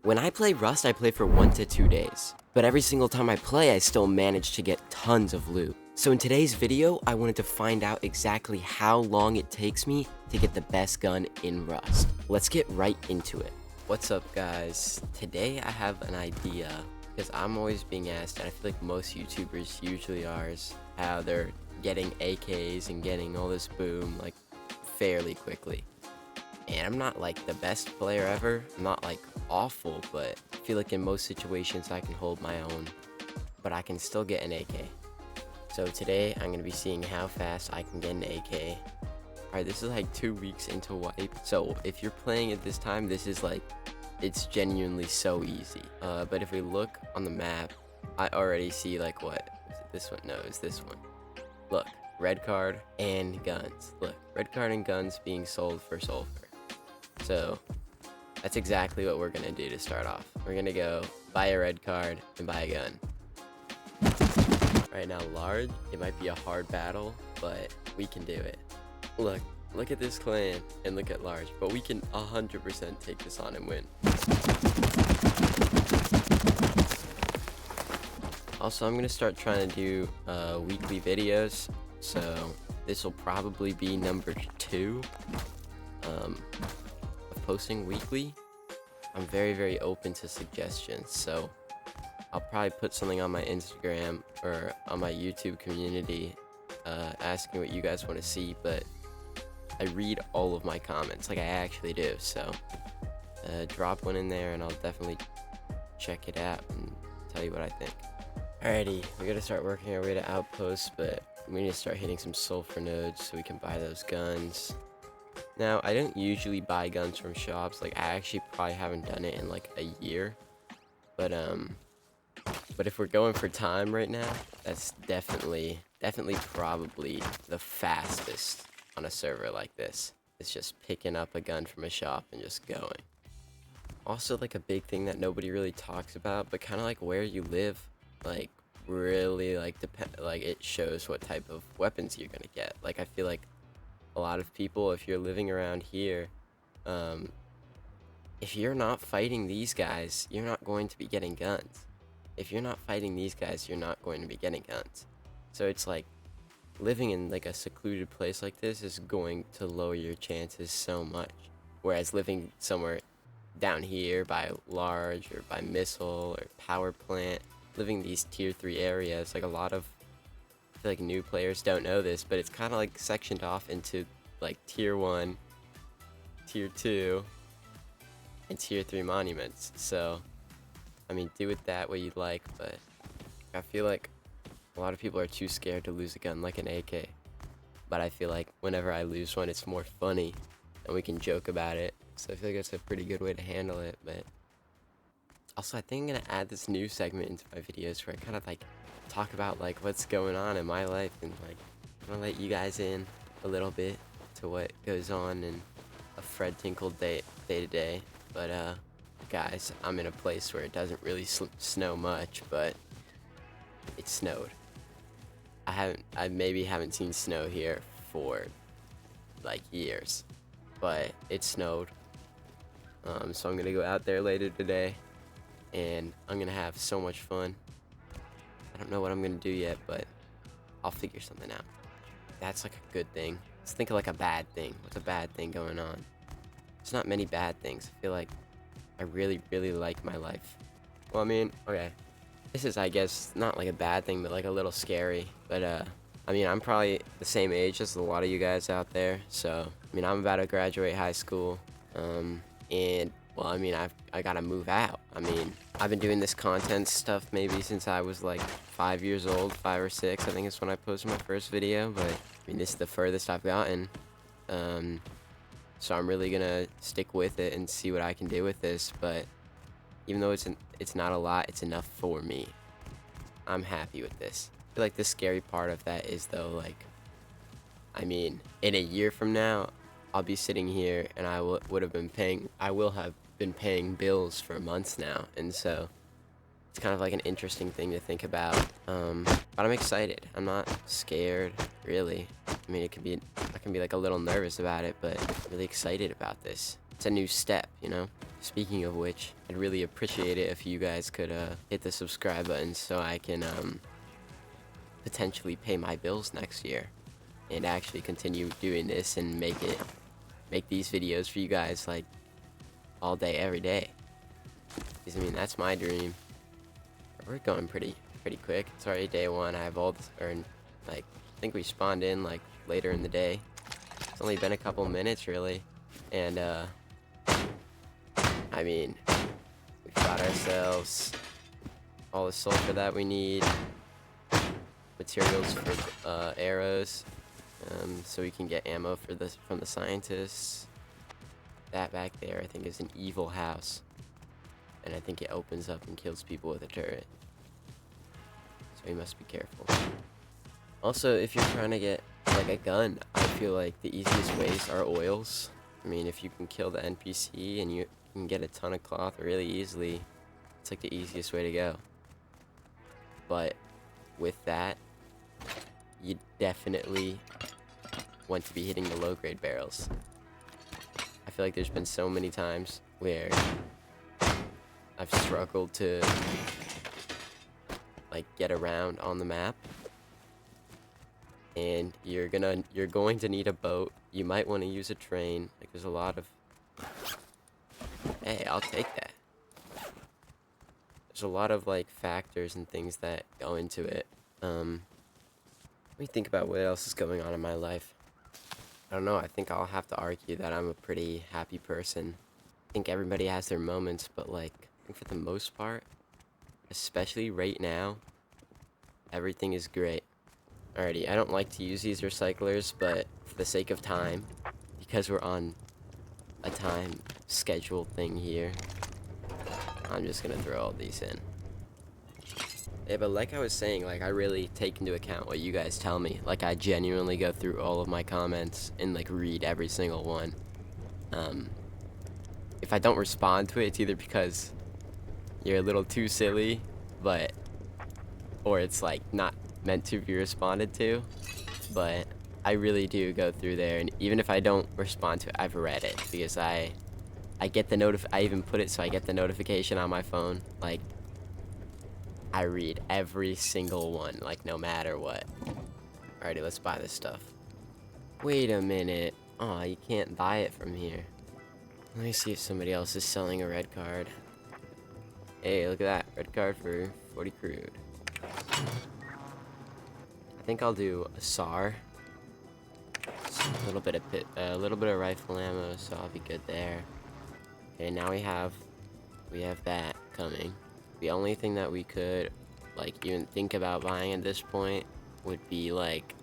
When I play Rust, I play for 1 to 2 days. But every single time I play, I still manage to get tons of loot. So in today's video, I wanted to find out exactly how long it takes me to get the best gun in Rust. Let's get right into it. What's up, guys? Today I have an idea, because I'm always being asked, and I feel like most YouTubers usually are, how they're getting AKs and getting all this boom like fairly quickly. And I'm not like the best player ever, I'm not like awful, but I feel like in most situations I can hold my own, but I can still get an AK. So today I'm going to be seeing how fast I can get an AK. Alright, this is like 2 weeks into wipe, so if you're playing at this time, this is like, it's genuinely so easy. But if we look on the map, I already see like what, is it this one? No, it's this one. Look, red card and guns. Look, red card and guns being sold for sulfur. So that's exactly what we're gonna do to start off. We're gonna go buy a red card and buy a gun. Right now, large, it might be a hard battle, but we can do it. Look at this clan and look at large, but we can 100% take this on and win. Also, I'm gonna start trying to do weekly videos, so this will probably be number 2. Of posting weekly. I'm very open to suggestions, so I'll probably put something on my Instagram or on my YouTube community asking what you guys want to see, but I read all of my comments, like I actually do, so drop one in there and I'll definitely check it out and tell you what I think. Alrighty, we gotta start working our way to outposts, but we need to start hitting some sulfur nodes so we can buy those guns. Now, I don't usually buy guns from shops, like I actually probably haven't done it in like a year, but if we're going for time right now, that's definitely probably the fastest on a server like this. It's just picking up a gun from a shop and just going. Also, like a big thing that nobody really talks about, but kind of like where you live, like really like like it shows what type of weapons you're gonna get. Like I feel like a lot of people, if you're living around here, if you're not fighting these guys, you're not going to be getting guns. If you're not fighting these guys, you're not going to be getting guns. So it's like living in like a secluded place like this is going to lower your chances so much. Whereas living somewhere down here by large or by missile or power plant, living these tier 3 areas, like a lot of, I feel like new players don't know this, but it's kind of like sectioned off into like tier 1, tier 2, and tier 3 monuments. So I mean, do with that what you'd like, but I feel like a lot of people are too scared to lose a gun like an AK. But I feel like whenever I lose one, it's more funny and we can joke about it. So I feel like that's a pretty good way to handle it. But also, I think I'm gonna add this new segment into my videos where I kind of like talk about like what's going on in my life and like I'm gonna let you guys in a little bit to what goes on in a Fred Tinkle day to day. But guys, I'm in a place where it doesn't really snow much, but it snowed. I maybe haven't seen snow here for like years, but it snowed. So I'm gonna go out there later today and I'm gonna have so much fun. I don't know what I'm gonna do yet, but I'll figure something out. That's like a good thing. Let's think of like a bad thing. What's a bad thing going on? There's not many bad things. I feel like I really like my life. Well, I mean, okay. This is, I guess, not like a bad thing, but like a little scary. But, I mean, I'm probably the same age as a lot of you guys out there. So, I mean, I'm about to graduate high school. And, well, I mean, I gotta move out. I mean, I've been doing this content stuff maybe since I was like 5 years old, 5 or 6. I think it's when I posted my first video. But, I mean, this is the furthest I've gotten. So I'm really gonna stick with it and see what I can do with this, but even though it's not a lot, it's enough for me. I'm happy with this. I feel like the scary part of that is though, like, I mean, in a year from now, I'll be sitting here and I will have been paying bills for months now, and so it's kind of like an interesting thing to think about. But I'm excited. I'm not scared, really. I mean, I can be like a little nervous about it, but I'm really excited about this. it's a new step, you know? Speaking of which, I'd really appreciate it if you guys could hit the subscribe button so I can potentially pay my bills next year and actually continue doing this and make these videos for you guys like all day, every day. Because I mean, that's my dream. We're going pretty quick. It's already day one. I have all this earned. Like, I think we spawned in like later in the day. It's only been a couple minutes really, and I mean, we've got ourselves all the sulfur that we need, materials for arrows, so we can get ammo for this from the scientists. That back there, I think, is an evil house, and I think it opens up and kills people with a turret. So you must be careful. Also, if you're trying to get like a gun, I feel like the easiest ways are oils. I mean, if you can kill the NPC and you can get a ton of cloth really easily, it's like the easiest way to go. But with that, you definitely want to be hitting the low grade barrels. I feel like there's been so many times where I've struggled to like get around on the map, and you're going to need a boat. You might want to use a train. Like, there's a lot of, hey, I'll take that. There's a lot of like factors and things that go into it. Let me think about what else is going on in my life. I don't know, I think I'll have to argue that I'm a pretty happy person. I think everybody has their moments, but like, I think for the most part, especially right now, everything is great. Alrighty, I don't like to use these recyclers, but for the sake of time, because we're on a time schedule thing here, I'm just gonna throw all these in. Yeah, but like I was saying, like, I really take into account what you guys tell me. Like, I genuinely go through all of my comments and like read every single one. If I don't respond to it, it's either because you're a little too silly, or it's like not meant to be responded to. But I really do go through there, and even if I don't respond to it, I've read it, because I get the I even put it so I get the notification on my phone. Like, I read every single one, like, no matter what. Alrighty, let's buy this stuff. Wait a minute. Aw, you can't buy it from here. Let me see if somebody else is selling a red card. Hey, look at that. Red card for 40 crude. I think I'll do a SAR. A little bit of rifle ammo, so I'll be good there. Okay, now we have that coming. The only thing that we could like even think about buying at this point would be like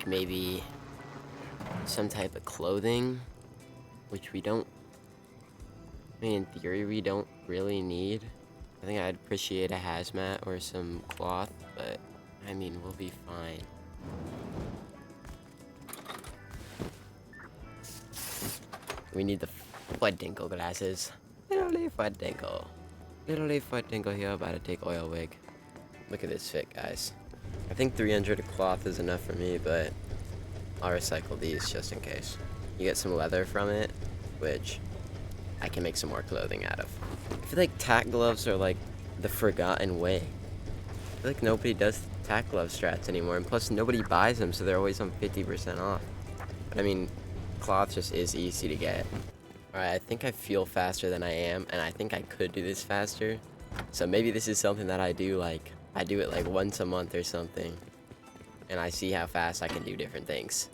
maybe some type of clothing, which we don't, I mean, in theory we don't really need. I think I'd appreciate a hazmat or some cloth, but I mean, we'll be fine. We need the Fuddinkle glasses. Little Fuddinkle. Little Fuddinkle here, about to take oil wig. Look at this fit, guys. I think 300 cloth is enough for me, but I'll recycle these just in case. You get some leather from it, which I can make some more clothing out of. I feel like tack gloves are like the forgotten way. I feel like nobody does tack glove strats anymore, and plus nobody buys them, so they're always on 50% off. But I mean, cloth just is easy to get. Alright, I think I feel faster than I am, and I think I could do this faster. So maybe this is something that I do it like once a month or something, and I see how fast I can do different things.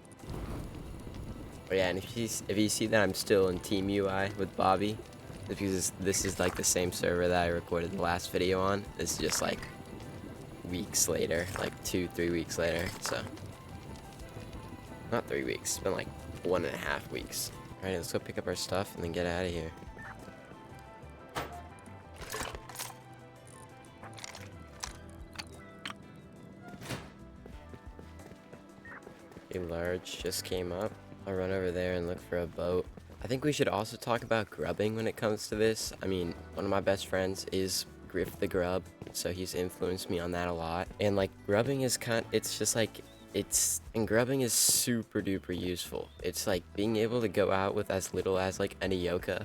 But yeah, and if you see that I'm still in Team UI with Bobby, it's because this is like the same server that I recorded the last video on. This is just like weeks later, like 2-3 weeks later, so. Not 3 weeks, it's been like 1.5 weeks. Alright, let's go pick up our stuff and then get out of here. A large just came up. I'll run over there and look for a boat. I think we should also talk about grubbing when it comes to this. I mean, one of my best friends is Griff the Grub, so he's influenced me on that a lot. And like, grubbing is it's just like and grubbing is super duper useful. It's like being able to go out with as little as like an Ioka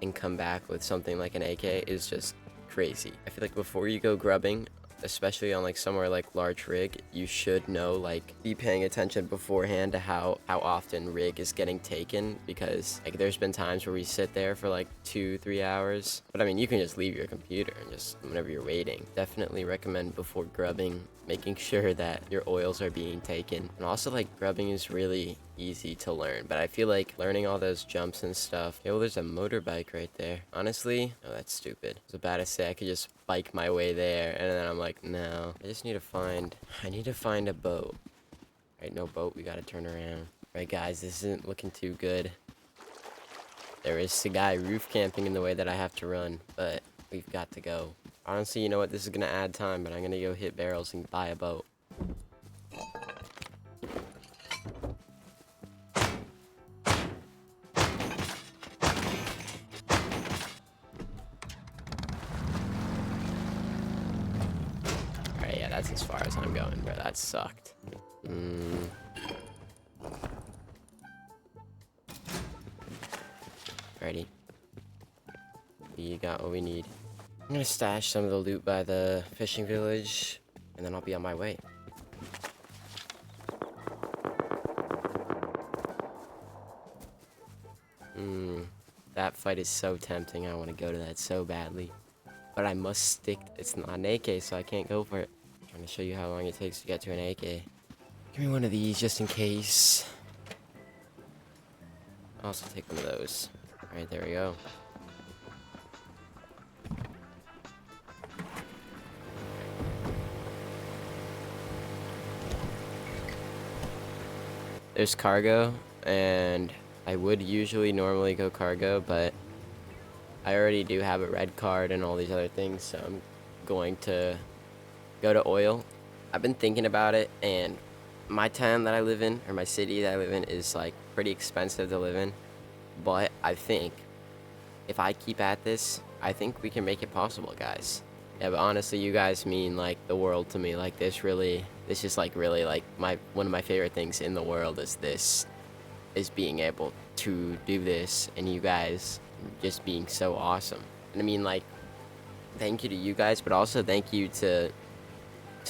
and come back with something like an AK is just crazy. I feel like before you go grubbing, especially on like somewhere like large rig, you should know, like, be paying attention beforehand to how often rig is getting taken, because like there's been times where we sit there for like 2-3 hours, but I mean, you can just leave your computer and just whenever you're waiting. Definitely recommend before grubbing making sure that your oils are being taken. And also, like, grubbing is really easy to learn, but I feel like learning all those jumps and stuff. Yo, there's a motorbike right there. Honestly, oh, that's stupid. I was about to say I could just bike my way there, and then I'm like, no, I need to find a boat. Right, no boat, we gotta turn around. Right, guys, this isn't looking too good. There is a guy roof camping in the way that I have to run, but we've got to go. Honestly, you know what, this is gonna add time, but I'm gonna go hit barrels and buy a boat. Alright, yeah, that's as far as I'm going, bro. That sucked. Ready? We got what we need. I'm gonna stash some of the loot by the fishing village, and then I'll be on my way. That fight is so tempting. I want to go to that so badly. But I must stick. It's not an AK, so I can't go for it. I'm trying to show you how long it takes to get to an AK. Give me one of these just in case. I'll also take one of those. Alright, there we go. There's cargo, and I would usually normally go cargo, but I already do have a red card and all these other things, so I'm going to go to oil. I've been thinking about it, and my town that I live in, or my city that I live in, is like pretty expensive to live in, but I think if I keep at this, I think we can make it possible, guys. Yeah, but honestly, you guys mean like the world to me. Like, this is like really like one of my favorite things in the world is being able to do this, and you guys just being so awesome. And I mean, like, thank you to you guys, but also thank you to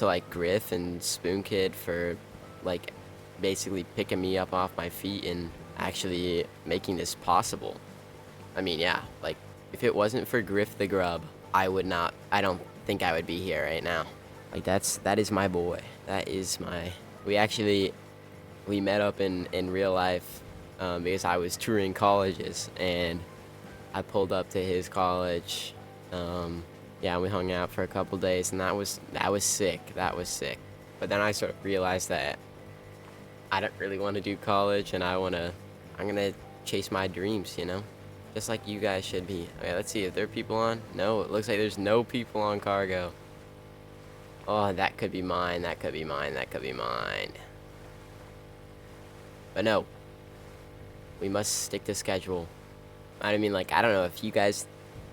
like Griff and Spoon Kid for like basically picking me up off my feet and actually making this possible. I mean, yeah, like, if it wasn't for Griff the Grub, I don't think I would be here right now. Like, that is my boy. That is my, we met up in real life, because I was touring colleges, and I pulled up to his college. Yeah, we hung out for a couple days, and that was sick. That was sick. But then I sort of realized that I don't really want to do college, and I'm gonna chase my dreams, you know? Just like you guys should be. Okay, let's see if there are people on. No, it looks like there's no people on cargo. Oh, that could be mine. That could be mine. That could be mine. But no, we must stick to schedule. I mean, like, I don't know if you guys,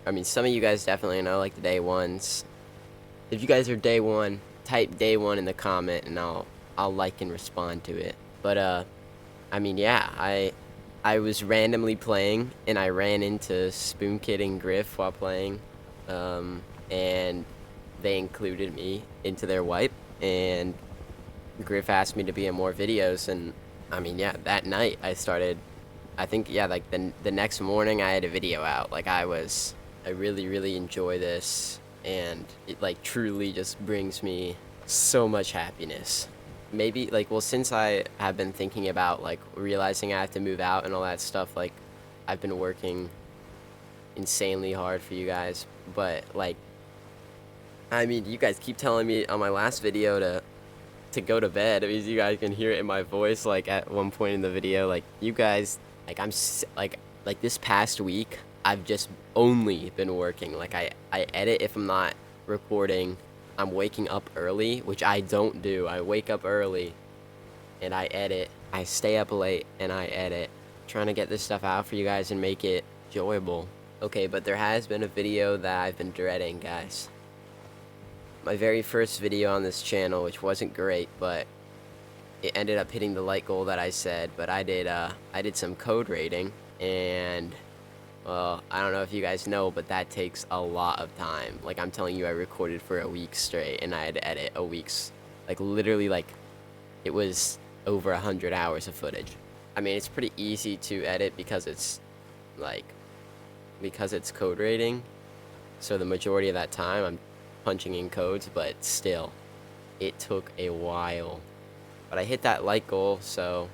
I mean, some of you guys definitely know, like, the day ones. If you guys are day one, type day one in the comment, and I'll like and respond to it. But I mean, yeah, I was randomly playing, and I ran into Spoon Kid and Griff while playing, and they included me into their wipe, and Griff asked me to be in more videos, and I mean, yeah, that night I think, yeah, like the next morning I had a video out. Like, I really, really enjoy this, and it, like, truly just brings me so much happiness. Maybe, like, well, since I have been thinking about, like, realizing I have to move out and all that stuff, like, I've been working insanely hard for you guys, but, like, I mean, you guys keep telling me on my last video to go to bed. I mean, you guys can hear it in my voice, like, at one point in the video. Like, you guys, like, like this past week, I've just only been working. Like, I edit if I'm not recording. I'm waking up early, which I don't do. I wake up early, and I edit. I stay up late, and I edit. Trying to get this stuff out for you guys and make it enjoyable. Okay, but there has been a video that I've been dreading, guys. My very first video on this channel, which wasn't great, but it ended up hitting the light goal that I said, but I did some code rating, and well, I don't know if you guys know, but that takes a lot of time. Like, I'm telling you, I recorded for a week straight, and I had to edit a week's, like, literally, like, it was over 100 hours of footage. I mean, it's pretty easy to edit because it's, like, because it's code rating, so the majority of that time I'm punching in codes, but still, it took a while. But I hit that like goal, so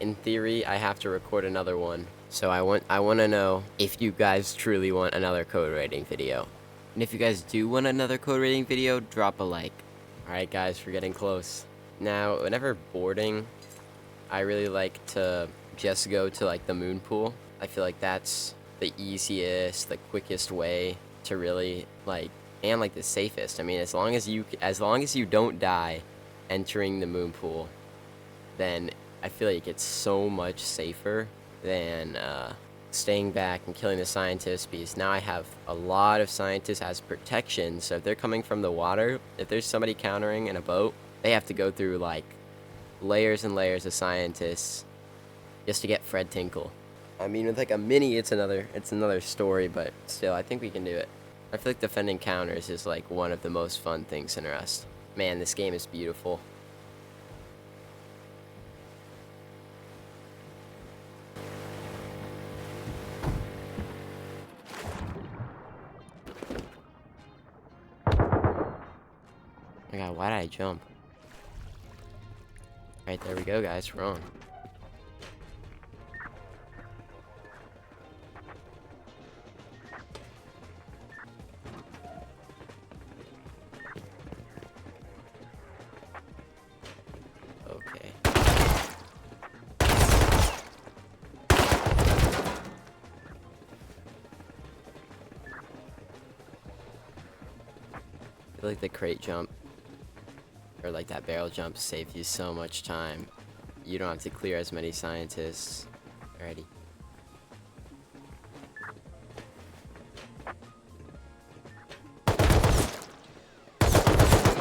in theory, I have to record another one. So I want to know if you guys truly want another code rating video. And if you guys do want another code rating video, drop a like. Alright guys, we're getting close. Now, whenever boarding, I really like to just go to like the moon pool. I feel like that's the easiest, the quickest way to really like, and like the safest. I mean, as long as you don't die entering the moon pool, then I feel like it's so much safer than staying back and killing the scientists, because now I have a lot of scientists as protection. So if they're coming from the water, if there's somebody countering in a boat, they have to go through like layers and layers of scientists just to get Fred Tinkle. I mean, with like a mini, it's another story, but still, I think we can do it. I feel like defending counters is like one of the most fun things in Rust. Man, this game is beautiful. Oh my god, why did I jump? Alright, there we go, guys. We're on. Okay. I feel like the crate jump, or like that barrel jump, saves you so much time. You don't have to clear as many scientists. Alrighty.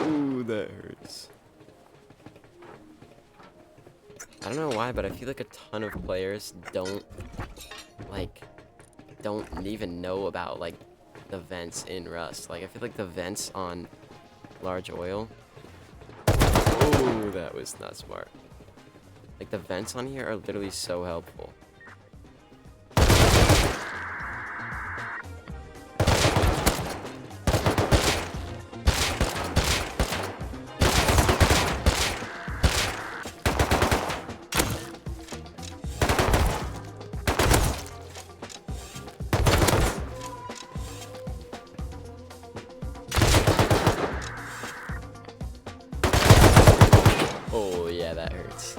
Ooh, that hurts. I don't know why, but I feel like a ton of players don't even know about like the vents in Rust. Like, I feel like the vents on large oil. Oh, that was not smart. Like, the vents on here are literally so helpful. Oh, yeah, that hurts.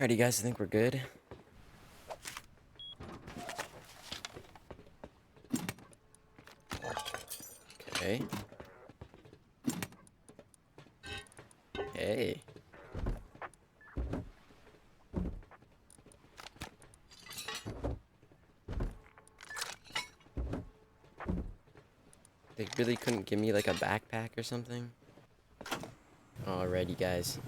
Alrighty, guys, I think we're good. Okay. Hey. They really couldn't give me like a backpack or something? Alrighty, guys.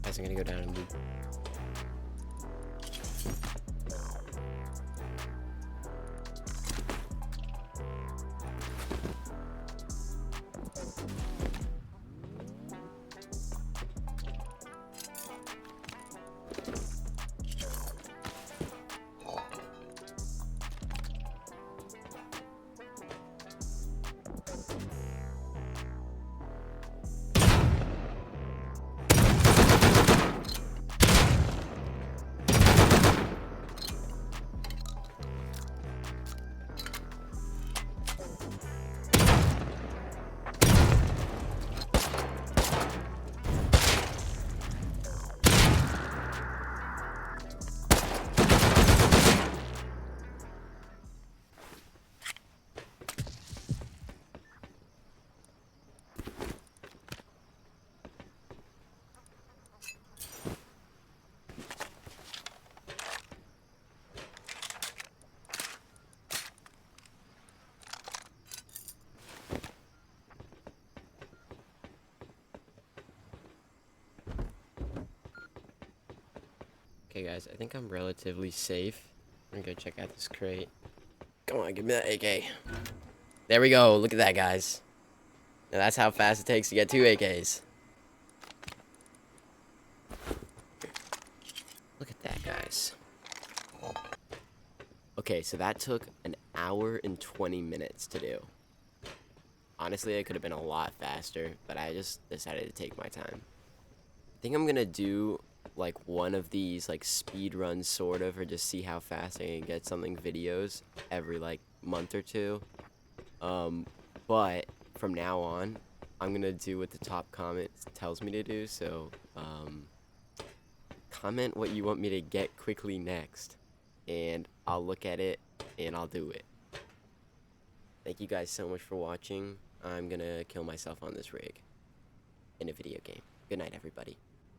Guys, I'm gonna go down and loot. Okay, guys, I think I'm relatively safe. I'm gonna go check out this crate. Come on, give me that AK. There we go. Look at that, guys. Now that's how fast it takes to get 2 AKs. Look at that, guys. Okay, so that took an hour and 20 minutes to do. Honestly, it could have been a lot faster, but I just decided to take my time. I think I'm gonna do like one of these like speed runs sort of, or just see how fast I can get something videos every like month or two. But from now on, I'm gonna do what the top comment tells me to do. So comment what you want me to get quickly next, and I'll look at it and I'll do it. Thank you guys so much for watching. I'm gonna kill myself on this rig in a video game. Good night, everybody.